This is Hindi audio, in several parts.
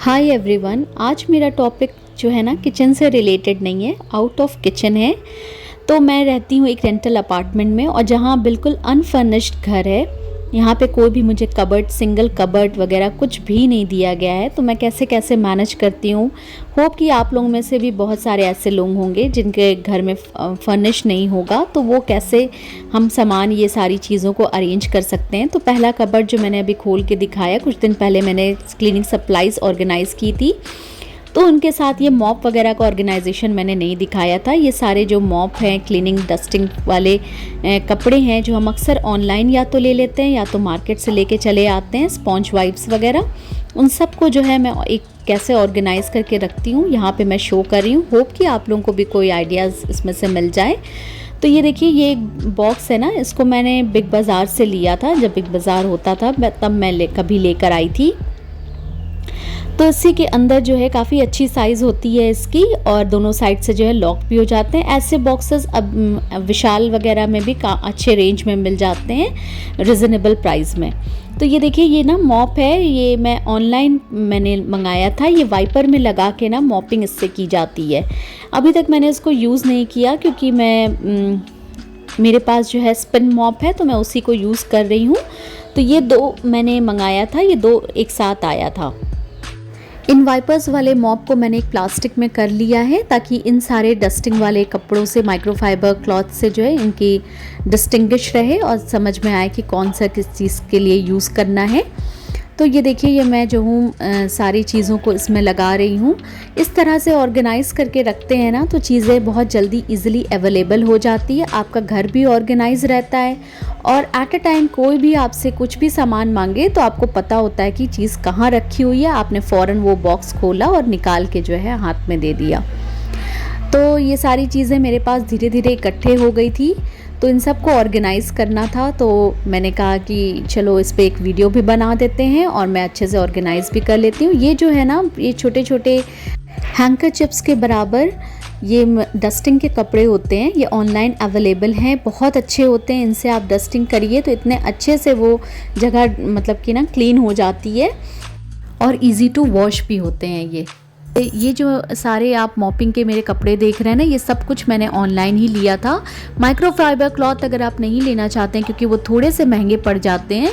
हाय एवरीवन, आज मेरा टॉपिक जो है ना किचन से रिलेटेड नहीं है, आउट ऑफ किचन है। तो मैं रहती हूँ एक रेंटल अपार्टमेंट में और जहाँ बिल्कुल अनफर्निश्ड घर है। यहाँ पे कोई भी मुझे कबर्ड, सिंगल कबर्ड वगैरह कुछ भी नहीं दिया गया है। तो मैं कैसे कैसे मैनेज करती हूँ। होप कि आप लोगों में से भी बहुत सारे ऐसे लोग होंगे जिनके घर में फर्निश नहीं होगा, तो वो कैसे हम सामान ये सारी चीज़ों को अरेंज कर सकते हैं। तो पहला कबर्ड जो मैंने अभी खोल के दिखाया, कुछ दिन पहले मैंने क्लीनिंग सप्लाइज़ ऑर्गेनाइज़ की थी, तो उनके साथ ये मॉप वगैरह का ऑर्गेनाइजेशन मैंने नहीं दिखाया था। ये सारे जो मॉप हैं, क्लीनिंग डस्टिंग वाले कपड़े हैं जो हम अक्सर ऑनलाइन या तो ले लेते हैं या तो मार्केट से लेके चले आते हैं, स्पॉन्ज वाइप्स वगैरह, उन सब को जो है मैं एक कैसे ऑर्गेनाइज़ करके रखती हूँ यहाँ पे मैं शो कर रही हूँ। होप कि आप लोगों को भी कोई आइडियाज़ इसमें से मिल जाए। तो ये देखिए, ये एक बॉक्स है ना, इसको मैंने बिग बाज़ार से लिया था। जब बिग बाज़ार होता था तब मैं कभी लेकर आई थी। तो इसी के अंदर जो है काफ़ी अच्छी साइज़ होती है इसकी, और दोनों साइड से जो है लॉक भी हो जाते हैं। ऐसे बॉक्सेस अब विशाल वगैरह में भी अच्छे रेंज में मिल जाते हैं, रिजनेबल प्राइस में। तो ये देखिए, ये ना मॉप है, ये मैं ऑनलाइन मैंने मंगाया था। ये वाइपर में लगा के ना मॉपिंग इससे की जाती है। अभी तक मैंने इसको यूज़ नहीं किया क्योंकि मेरे पास जो है स्पिन मॉप है, तो मैं उसी को यूज़ कर रही हूँ। तो ये दो मैंने मंगाया था, ये दो एक साथ आया था। इन वाइपर्स वाले मॉप को मैंने एक प्लास्टिक में कर लिया है ताकि इन सारे डस्टिंग वाले कपड़ों से, माइक्रोफाइबर क्लॉथ से जो है इनकी डिस्टिंग्विश रहे और समझ में आए कि कौन सा किस चीज़ के लिए यूज़ करना है। तो ये देखिए, ये मैं जो हूँ सारी चीज़ों को इसमें लगा रही हूँ। इस तरह से ऑर्गेनाइज़ करके रखते हैं ना तो चीज़ें बहुत जल्दी इजीली अवेलेबल हो जाती है। आपका घर भी ऑर्गेनाइज रहता है और एट अ टाइम कोई भी आपसे कुछ भी सामान मांगे तो आपको पता होता है कि चीज़ कहाँ रखी हुई है। आपने फ़ौरन वो बॉक्स खोला और निकाल के जो है हाथ में दे दिया। तो ये सारी चीज़ें मेरे पास धीरे धीरे इकट्ठे हो गई थी, तो इन सब को ऑर्गेनाइज़ करना था। तो मैंने कहा कि चलो इस पे एक वीडियो भी बना देते हैं और मैं अच्छे से ऑर्गेनाइज़ भी कर लेती हूँ। ये जो है ना, ये छोटे छोटे हैंकरचिप्स के बराबर ये डस्टिंग के कपड़े होते हैं। ये ऑनलाइन अवेलेबल हैं, बहुत अच्छे होते हैं। इनसे आप डस्टिंग करिए तो इतने अच्छे से वो जगह मतलब कि ना क्लीन हो जाती है और इजी टू वॉश भी होते हैं। ये जो सारे आप मॉपिंग के मेरे कपड़े देख रहे हैं ना, ये सब कुछ मैंने ऑनलाइन ही लिया था। माइक्रोफाइबर क्लॉथ अगर आप नहीं लेना चाहते हैं क्योंकि वो थोड़े से महंगे पड़ जाते हैं,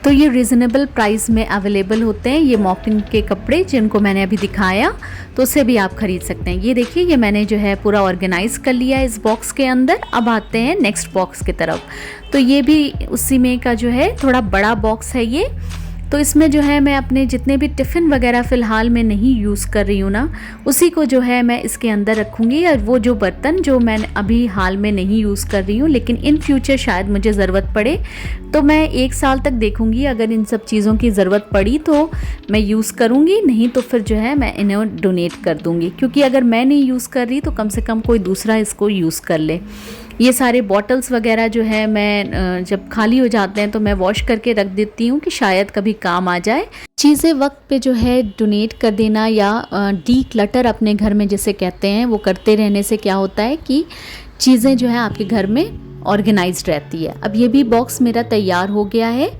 तो ये रिजनेबल प्राइस में अवेलेबल होते हैं। ये मॉपिंग के कपड़े जिनको मैंने अभी दिखाया, तो उससे भी आप खरीद सकते हैं। ये देखिए, ये मैंने जो है पूरा ऑर्गेनाइज कर लिया इस बॉक्स के अंदर। अब आते हैं नेक्स्ट बॉक्स की तरफ। तो ये भी उसी में का जो है थोड़ा बड़ा बॉक्स है ये। तो इसमें जो है मैं अपने जितने भी टिफ़िन वगैरह फ़िलहाल मैं नहीं यूज़ कर रही हूँ ना, उसी को जो है मैं इसके अंदर रखूँगी। और वो जो बर्तन जो मैं अभी हाल में नहीं यूज़ कर रही हूँ लेकिन इन फ्यूचर शायद मुझे ज़रूरत पड़े, तो मैं 1 साल तक देखूँगी। अगर इन सब चीज़ों की ज़रूरत पड़ी तो मैं यूज़ करूँगी, नहीं तो फिर जो है मैं इन्हें डोनेट कर दूँगी। क्योंकि अगर मैं नहीं यूज़ कर रही तो कम से कम कोई दूसरा इसको यूज़ कर ले। ये सारे बॉटल्स वगैरह जो है मैं जब खाली हो जाते हैं तो मैं वॉश करके रख देती हूँ कि शायद कभी काम आ जाए। चीज़ें वक्त पे जो है डोनेट कर देना या डी क्लटर अपने घर में जिसे कहते हैं, वो करते रहने से क्या होता है कि चीज़ें जो है आपके घर में ऑर्गेनाइज्ड रहती है। अब ये भी बॉक्स मेरा तैयार हो गया है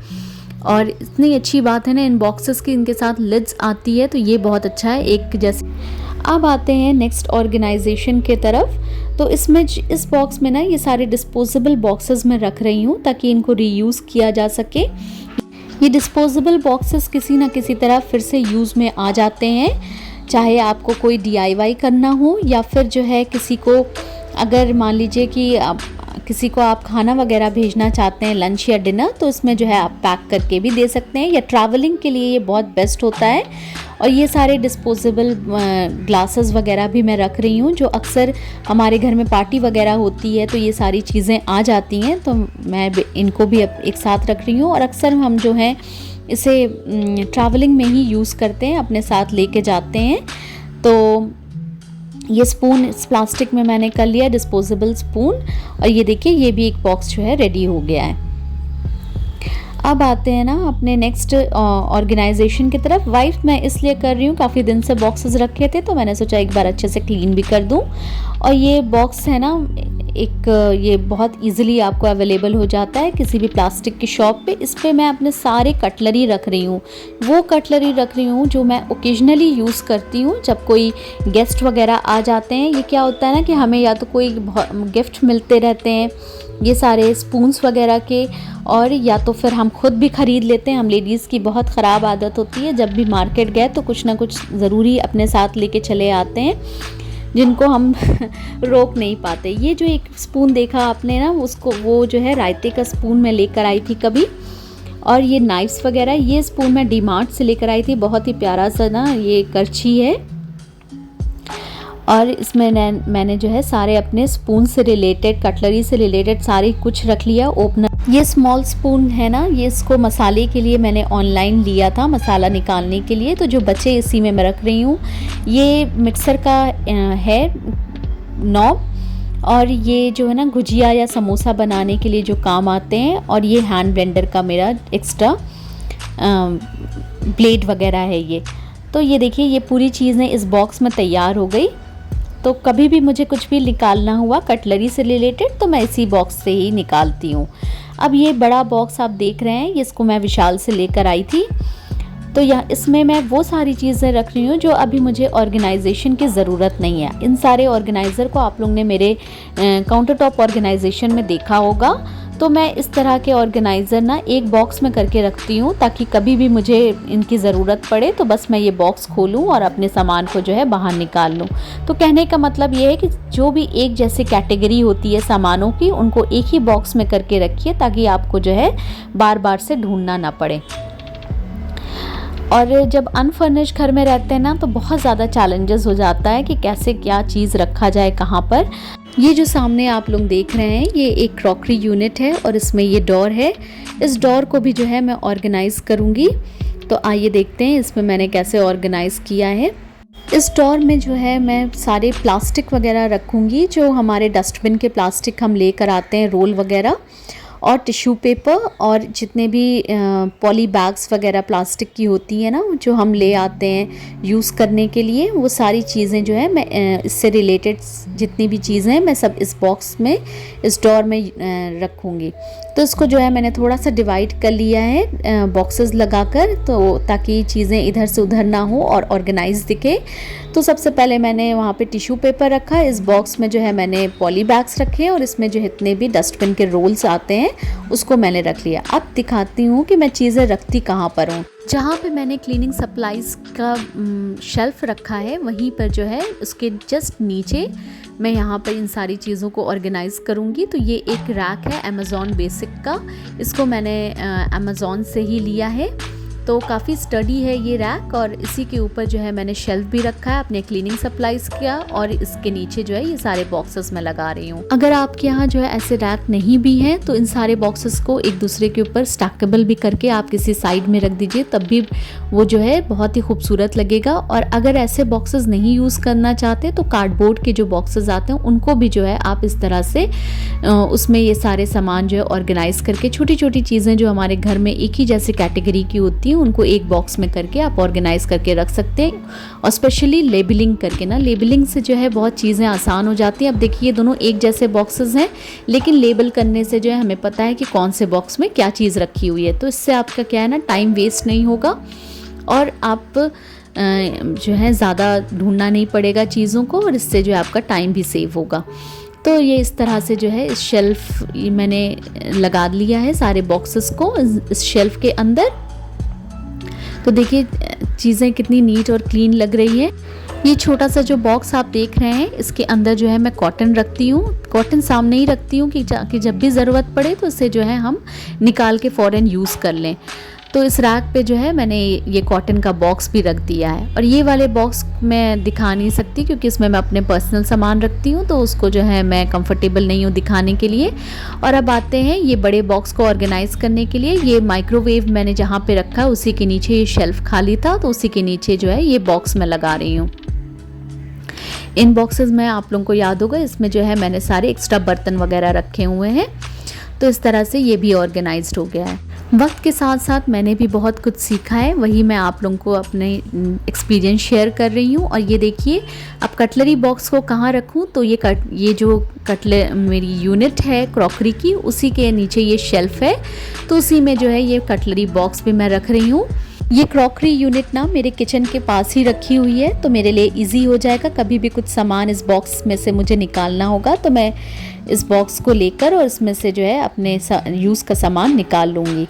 और इतनी अच्छी बात है ना इन बॉक्सेस की, इनके साथ लिड्स आती है, तो ये बहुत अच्छा है एक जैसे। अब आते हैं नेक्स्ट ऑर्गेनाइजेशन के तरफ। तो इसमें इस बॉक्स में ना ये सारे डिस्पोजेबल बॉक्सेस मैं रख रही हूँ ताकि इनको रीयूज़ किया जा सके। ये डिस्पोजेबल बॉक्सेस किसी ना किसी तरह फिर से यूज़ में आ जाते हैं, चाहे आपको कोई DIY करना हो या फिर जो है किसी को, अगर मान लीजिए कि किसी को आप खाना वगैरह भेजना चाहते हैं, लंच या डिनर, तो इसमें जो है आप पैक करके भी दे सकते हैं। या ट्रैवलिंग के लिए ये बहुत बेस्ट होता है। और ये सारे डिस्पोजेबल ग्लासेस वगैरह भी मैं रख रही हूँ, जो अक्सर हमारे घर में पार्टी वगैरह होती है तो ये सारी चीज़ें आ जाती हैं, तो मैं इनको भी एक साथ रख रही हूँ। और अक्सर हम जो है इसे ट्रैवलिंग में ही यूज़ करते हैं, अपने साथ लेके जाते हैं। तो ये स्पून इस प्लास्टिक में मैंने कर लिया, डिस्पोजेबल स्पून। और ये देखिए, ये भी एक बॉक्स जो है रेडी हो गया है। अब आते हैं ना अपने नेक्स्ट ऑर्गेनाइजेशन की तरफ। वाइफ मैं इसलिए कर रही हूँ, काफ़ी दिन से बॉक्सेस रखे थे तो मैंने सोचा एक बार अच्छे से क्लीन भी कर दूँ। और ये बॉक्स है ना, एक ये बहुत इजीली आपको अवेलेबल हो जाता है किसी भी प्लास्टिक की शॉप पे। इस पे मैं अपने सारे कटलरी रख रही हूँ, वो कटलरी रख रही हूँ जो मैं ओकेजनली यूज़ करती हूँ जब कोई गेस्ट वगैरह आ जाते हैं। ये क्या होता है ना कि हमें या तो कोई गिफ्ट मिलते रहते हैं ये सारे स्पून्स वगैरह के, और या तो फिर हम खुद भी ख़रीद लेते हैं। हम लेडीज़ की बहुत ख़राब आदत होती है, जब भी मार्केट गए तो कुछ ना कुछ ज़रूरी अपने साथ लेके चले आते हैं जिनको हम रोक नहीं पाते। ये जो एक स्पून देखा आपने ना, उसको वो जो है रायते का स्पून मैं लेकर आई थी कभी। और ये नाइफ्स वगैरह, ये स्पून मैं डीमार्ट से लेकर आई थी, बहुत ही प्यारा सा ना ये करछी है। और इसमें मैंने जो है सारे अपने स्पून से रिलेटेड, कटलरी से रिलेटेड सारी कुछ रख लिया। ओपनर, ये स्मॉल स्पून है ना, ये इसको मसाले के लिए मैंने ऑनलाइन लिया था, मसाला निकालने के लिए, तो जो बचे इसी में मैं रख रही हूँ। ये मिक्सर का है नॉब, और ये जो है ना गुजिया या समोसा बनाने के लिए जो काम आते हैं। और ये हैंड ब्लेंडर का मेरा एक्स्ट्रा ब्लेड वगैरह है ये। तो ये देखिए ये पूरी चीज़ें इस बॉक्स में तैयार हो गई। तो कभी भी मुझे कुछ भी निकालना हुआ कटलरी से रिलेटेड तो मैं इसी बॉक्स से ही निकालती हूँ। अब ये बड़ा बॉक्स आप देख रहे हैं, इसको मैं विशाल से लेकर आई थी। तो यहाँ इसमें मैं वो सारी चीज़ें रख रही हूँ जो अभी मुझे ऑर्गेनाइजेशन की ज़रूरत नहीं है। इन सारे ऑर्गेनाइज़र को आप लोग ने मेरे काउंटर टॉप ऑर्गेनाइजेशन में देखा होगा। तो मैं इस तरह के ऑर्गेनाइज़र ना एक बॉक्स में करके रखती हूँ, ताकि कभी भी मुझे इनकी ज़रूरत पड़े तो बस मैं ये बॉक्स खोलूँ और अपने सामान को जो है बाहर निकाल लूँ। तो कहने का मतलब ये है कि जो भी एक जैसी कैटेगरी होती है सामानों की, उनको एक ही बॉक्स में करके रखिए, ताकि आपको जो है बार बार से ढूंढना ना पड़े। और जब अनफर्निश्ड घर में रहते हैं ना, तो बहुत ज़्यादा चैलेंजेस हो जाता है कि कैसे क्या चीज़ रखा जाए कहाँ पर। ये जो सामने आप लोग देख रहे हैं, ये एक क्रॉकरी यूनिट है और इसमें ये डोर है। इस डोर को भी जो है मैं ऑर्गेनाइज़ करूँगी। तो आइए देखते हैं इसमें मैंने कैसे ऑर्गेनाइज़ किया है। इस डोर में जो है मैं सारे प्लास्टिक वगैरह रखूँगी, जो हमारे डस्टबिन के प्लास्टिक हम लेकर आते हैं, रोल वगैरह, और टिश्यू पेपर, और जितने भी पॉली बैग्स वगैरह प्लास्टिक की होती है ना, जो हम ले आते हैं यूज़ करने के लिए, वो सारी चीज़ें जो है मैं इससे रिलेटेड जितनी भी चीज़ें हैं मैं सब इस बॉक्स में, इस डोर में रखूँगी। तो इसको जो है मैंने थोड़ा सा डिवाइड कर लिया है बॉक्सेस लगाकर, तो ताकि चीज़ें इधर से उधर ना हो और ऑर्गेनाइज दिखे। तो सबसे पहले मैंने वहाँ पे टिश्यू पेपर रखा, इस बॉक्स में जो है मैंने पॉली बैग्स रखे, और इसमें जो जितने भी डस्टबिन के रोल्स आते हैं उसको मैंने रख लिया। अब दिखाती हूँ कि मैं चीज़ें रखती कहाँ पर हूँ। जहाँ पे मैंने क्लीनिंग सप्लाइज़ का शेल्फ़ रखा है, वहीं पर जो है उसके जस्ट नीचे मैं यहाँ पर इन सारी चीज़ों को ऑर्गेनाइज़ करूँगी। तो ये एक रैक है अमेज़ॉन बेसिक का, इसको मैंने अमेज़ॉन से ही लिया है। तो काफ़ी स्टडी है ये रैक, और इसी के ऊपर जो है मैंने शेल्फ भी रखा है अपने क्लीनिंग सप्लाइज़ का, और इसके नीचे जो है ये सारे बॉक्सेस मैं लगा रही हूँ। अगर आपके यहाँ जो है ऐसे रैक नहीं भी हैं तो इन सारे बॉक्सेस को एक दूसरे के ऊपर स्टैकेबल भी करके आप किसी साइड में रख दीजिए, तब भी वो जो है बहुत ही खूबसूरत लगेगा। और अगर ऐसे बॉक्सेस नहीं यूज़ करना चाहते तो कार्डबोर्ड के जो बॉक्सेस आते हैं उनको भी जो है आप इस तरह से उसमें ये सारे सामान जो है ऑर्गेनाइज़ करके, छोटी छोटी चीज़ें जो हमारे घर में एक ही जैसी कैटेगरी की होती हैं उनको एक बॉक्स में करके आप ऑर्गेनाइज करके रख सकते हैं। और स्पेशली लेबलिंग करके ना, लेबलिंग से जो है बहुत चीज़ें आसान हो जाती हैं। अब देखिए ये दोनों एक जैसे बॉक्सेस हैं, लेकिन लेबल करने से जो है हमें पता है कि कौन से बॉक्स में क्या चीज़ रखी हुई है। तो इससे आपका क्या है ना, टाइम वेस्ट नहीं होगा, और आप जो है ज़्यादा ढूंढना नहीं पड़ेगा चीज़ों को, और इससे जो है आपका टाइम भी सेव होगा। तो ये इस तरह से जो है इस शेल्फ़ मैंने लगा लिया है सारे बॉक्सेस को इस शेल्फ़ के अंदर। तो देखिए चीज़ें कितनी नीट और क्लीन लग रही है। ये छोटा सा जो बॉक्स आप देख रहे हैं, इसके अंदर जो है मैं कॉटन रखती हूँ। कॉटन सामने ही रखती हूँ कि जब भी ज़रूरत पड़े तो इसे जो है हम निकाल के फ़ौरन यूज़ कर लें। तो इस रैक पे जो है मैंने ये कॉटन का बॉक्स भी रख दिया है। और ये वाले बॉक्स मैं दिखा नहीं सकती क्योंकि इसमें मैं अपने पर्सनल सामान रखती हूँ, तो उसको जो है मैं कंफर्टेबल नहीं हूँ दिखाने के लिए। और अब आते हैं ये बड़े बॉक्स को ऑर्गेनाइज़ करने के लिए। ये माइक्रोवेव मैंने जहाँ पे रखा है उसी के नीचे ये शेल्फ़ खाली था, तो उसी के नीचे जो है ये बॉक्स मैं लगा रही हूँ। इन बॉक्सेस में आप लोगों को याद होगा, इसमें जो है मैंने सारे एक्स्ट्रा बर्तन वगैरह रखे हुए हैं। तो इस तरह से ये भी ऑर्गेनाइज्ड हो गया है। वक्त के साथ साथ मैंने भी बहुत कुछ सीखा है, वही मैं आप लोगों को अपने एक्सपीरियंस शेयर कर रही हूँ। और ये देखिए, अब कटलरी बॉक्स को कहाँ रखूँ, तो ये जो मेरी यूनिट है क्रॉकरी की, उसी के नीचे ये शेल्फ़ है, तो उसी में जो है ये कटलरी बॉक्स भी मैं रख रही हूँ। ये क्रॉकरी यूनिट ना मेरे किचन के पास ही रखी हुई है, तो मेरे लिए इजी हो जाएगा। कभी भी कुछ सामान इस बॉक्स में से मुझे निकालना होगा तो मैं इस बॉक्स को लेकर और इसमें से जो है अपने यूज़ का सामान निकाल लूँगी।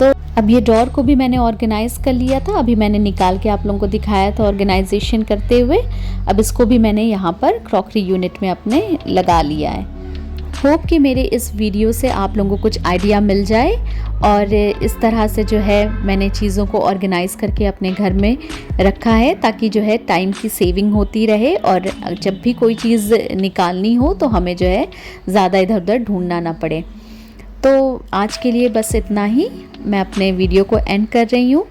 तो अब ये ड्रॉर को भी मैंने ऑर्गेनाइज़ कर लिया था, अभी मैंने निकाल के आप लोगों को दिखाया था ऑर्गेनाइजेशन करते हुए। अब इसको भी मैंने यहाँ पर क्रॉकरी यूनिट में अपने लगा लिया है। होप कि मेरे इस वीडियो से आप लोगों को कुछ आइडिया मिल जाए और इस तरह से जो है मैंने चीज़ों को ऑर्गेनाइज़ करके अपने घर में रखा है, ताकि जो है टाइम की सेविंग होती रहे और जब भी कोई चीज़ निकालनी हो तो हमें जो है ज़्यादा इधर उधर ढूंढना ना पड़े। तो आज के लिए बस इतना ही, मैं अपने वीडियो को एंड कर रही हूँ।